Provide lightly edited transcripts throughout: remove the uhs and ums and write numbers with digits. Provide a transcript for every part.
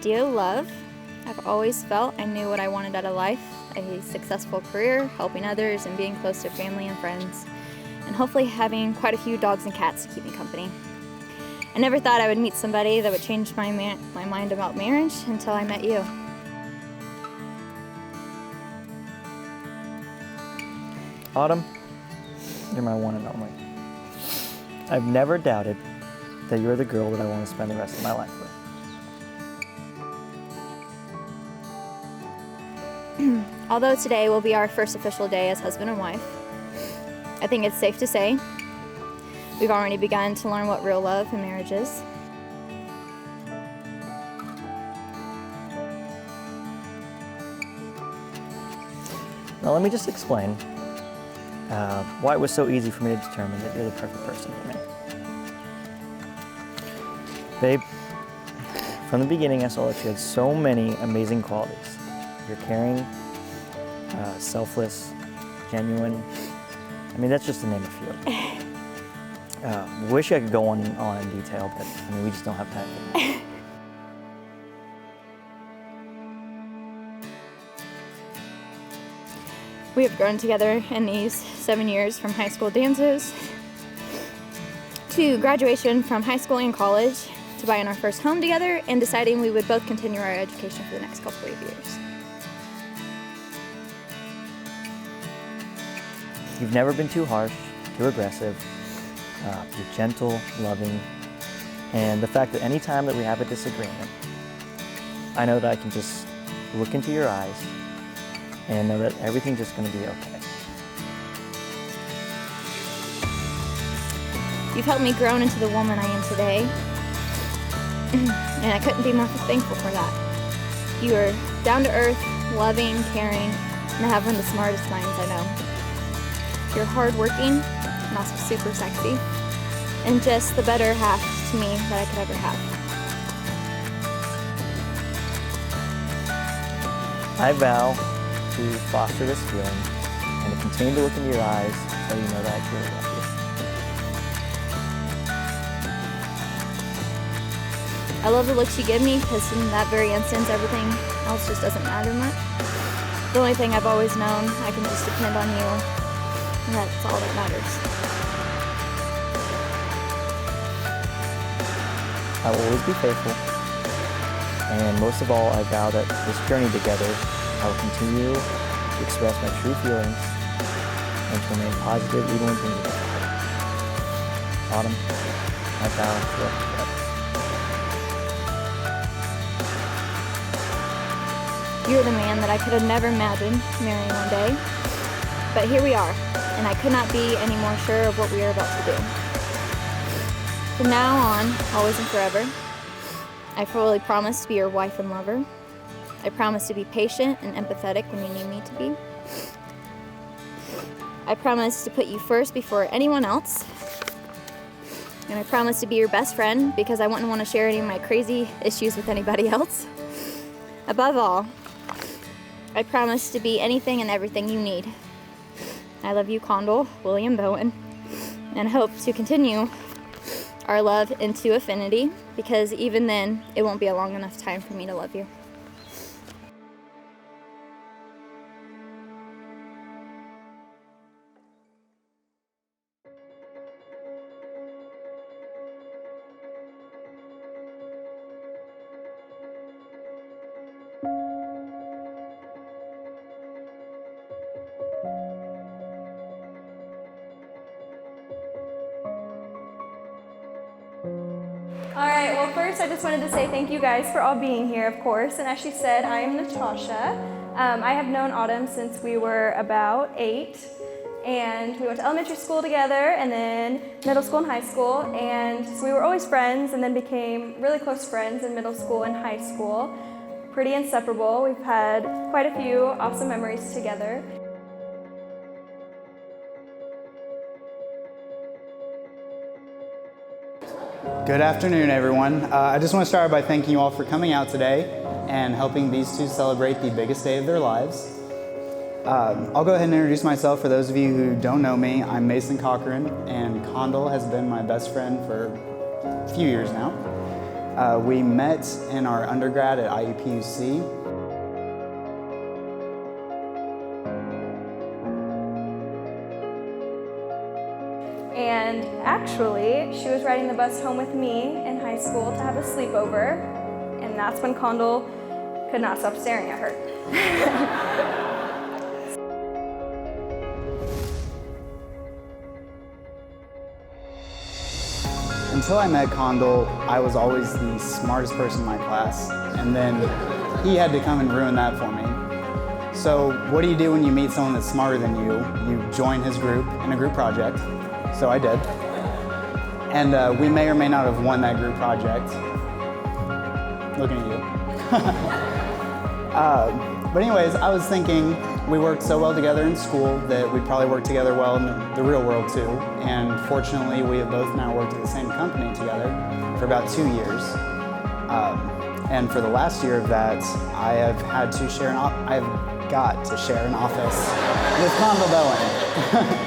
Dear love, I've always felt I knew what I wanted out of life, a successful career, helping others, and being close to family and friends, and hopefully having quite a few dogs and cats to keep me company. I never thought I would meet somebody that would change my mind about marriage until I met you. Autumn, you're my one and only. I've never doubted that you're the girl that I want to spend the rest of my life with. Although today will be our first official day as husband and wife, I think it's safe to say we've already begun to learn what real love and marriage is. Now let me just explain why it was so easy for me to determine that you're the perfect person for me. Babe, from the beginning I saw that you had so many amazing qualities. You're caring, selfless, genuine. I mean, that's just to name a few. Wish I could go on in detail, but I mean, we just don't have time for that. We have grown together in these 7 years, from high school dances to graduation from high school and college, to buying our first home together and deciding we would both continue our education for the next couple of years. You've never been too harsh, too aggressive. You're gentle, loving, and the fact that any time that we have a disagreement, I know that I can just look into your eyes and know that everything's just going to be okay. You've helped me grow into the woman I am today, and I couldn't be more thankful for that. You are down to earth, loving, caring, and have one of the smartest minds I know. You're hardworking and also super sexy, and just the better half to me that I could ever have. I vow to foster this feeling and to continue to look into your eyes so you know that I truly love you. I love the looks you give me, because in that very instance, everything else just doesn't matter much. The only thing I've always known, I can just depend on you. And that's all that matters. I will always be faithful, and most of all, I vow that this journey together, I will continue to express my true feelings and to remain positive even when things are difficult. Autumn, I vow to love you forever. You're the man that I could have never imagined marrying one day, but here we are. And I could not be any more sure of what we are about to do. From now on, always and forever, I fully promise to be your wife and lover. I promise to be patient and empathetic when you need me to be. I promise to put you first before anyone else. And I promise to be your best friend, because I wouldn't want to share any of my crazy issues with anybody else. Above all, I promise to be anything and everything you need. I love you, Condel, William Bowen, and hope to continue our love into infinity, because even then, it won't be a long enough time for me to love you. All right, well first I just wanted to say thank you guys for all being here, of course, and as she said, I am Natasha. I have known Autumn since we were about 8, and we went to elementary school together, and then middle school and high school, and so we were always friends, and then became really close friends in middle school and high school. Pretty inseparable. We've had quite a few awesome memories together. Good afternoon, everyone. I just want to start by thanking you all for coming out today and helping these two celebrate the biggest day of their lives. I'll go ahead and introduce myself for those of you who don't know me. I'm Mason Cochran, and Condel has been my best friend for a few years now. We met in our undergrad at IUPUC. And actually, she was riding the bus home with me in high school to have a sleepover, and that's when Condel could not stop staring at her. Until I met Condel, I was always the smartest person in my class, and then he had to come and ruin that for me. So what do you do when you meet someone that's smarter than you? You join his group in a group project. So I did. And we may or may not have won that group project. Looking at you. But anyways, I was thinking we worked so well together in school that we'd probably work together well in the real world too. And fortunately, we have both now worked at the same company together for about 2 years. And for the last year of that, I have got to share an office with Condel Bowen.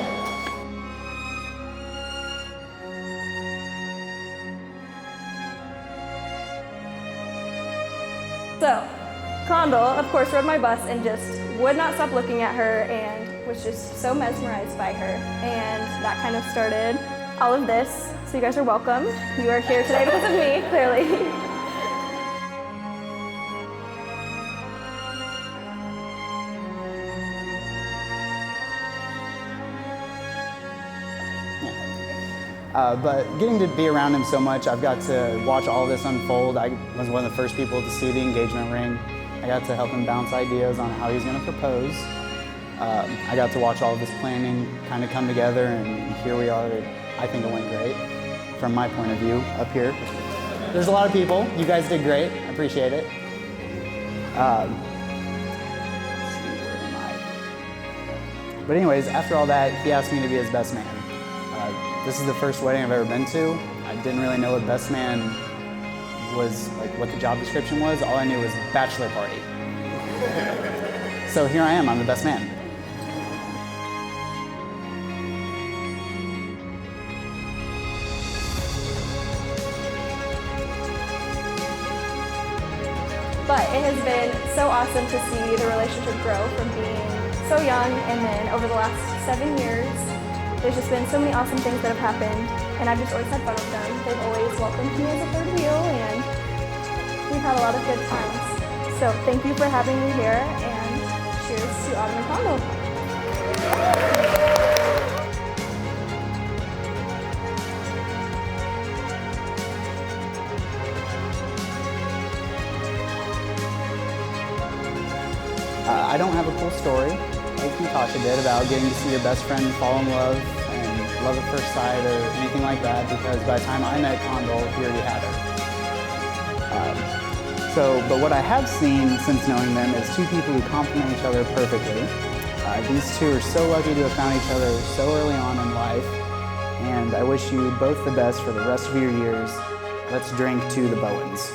So, Condel, of course, rode my bus and just would not stop looking at her and was just so mesmerized by her. And that kind of started all of this. So you guys are welcome. You are here today because of me, clearly. But getting to be around him so much, I've got to watch all this unfold. I was one of the first people to see the engagement ring. I got to help him bounce ideas on how he was going to propose. I got to watch all of this planning kind of come together, and here we are. I think it went great from my point of view up here. There's a lot of people. You guys did great. I appreciate it. Let's see, where am I? But anyways, after all that, he asked me to be his best man. This is the first wedding I've ever been to. I didn't really know what best man was, like what the job description was. All I knew was bachelor party. So here I am, I'm the best man. But it has been so awesome to see the relationship grow from being so young, and then over the last 7 years, there's just been so many awesome things that have happened, and I've just always had fun with them. They've always welcomed me as a third wheel, and we've had a lot of good times. So thank you for having me here, and cheers to Autumn and Condel. I don't have a cool story like Natasha did about getting to see your best friend fall in love and love at first sight or anything like that, because by the time I met Condel, he already had her. But what I have seen since knowing them is two people who complement each other perfectly. These two are so lucky to have found each other so early on in life, and I wish you both the best for the rest of your years. Let's drink to the Bowens.